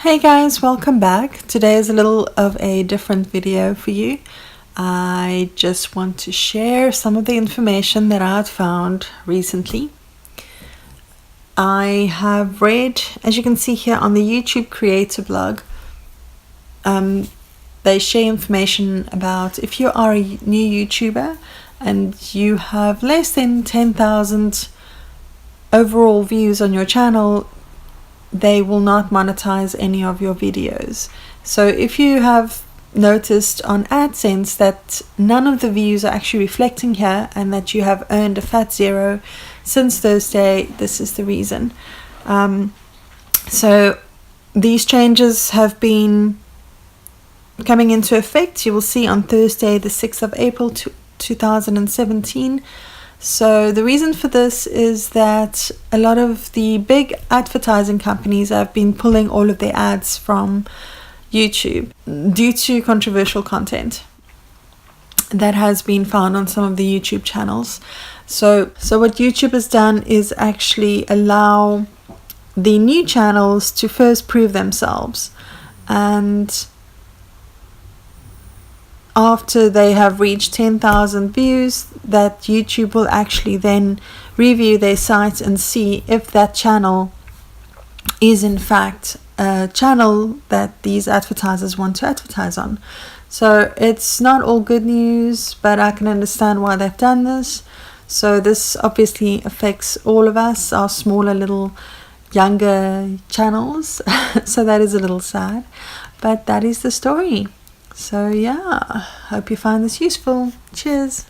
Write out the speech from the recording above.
Hey guys, welcome back. Today is a little of a different video for you. I just want to share some of the information that I've found recently. I have read, as you can see here on the YouTube creator blog, they share information about if you are a new YouTuber and you have less than 10,000 overall views on your channel, they will not monetize any of your videos. So if you have noticed on Adsense that none of the views are actually reflecting here and that you have earned a fat zero since Thursday, this is the reason. So these changes have been coming into effect. You will see on Thursday the 6th of April 2017. So the reason for this is that a lot of the big advertising companies have been pulling all of their ads from YouTube due to controversial content that has been found on some of the YouTube channels. So what YouTube has done is actually allow the new channels to first prove themselves, and after they have reached 10,000 views, that YouTube will actually then review their site and see if that channel is in fact a channel that these advertisers want to advertise on. So it's not all good news, but I can understand why they've done this. So this obviously affects all of us, our smaller little younger channels. So that is a little sad, but that is the story. So yeah, hope you find this useful. Cheers.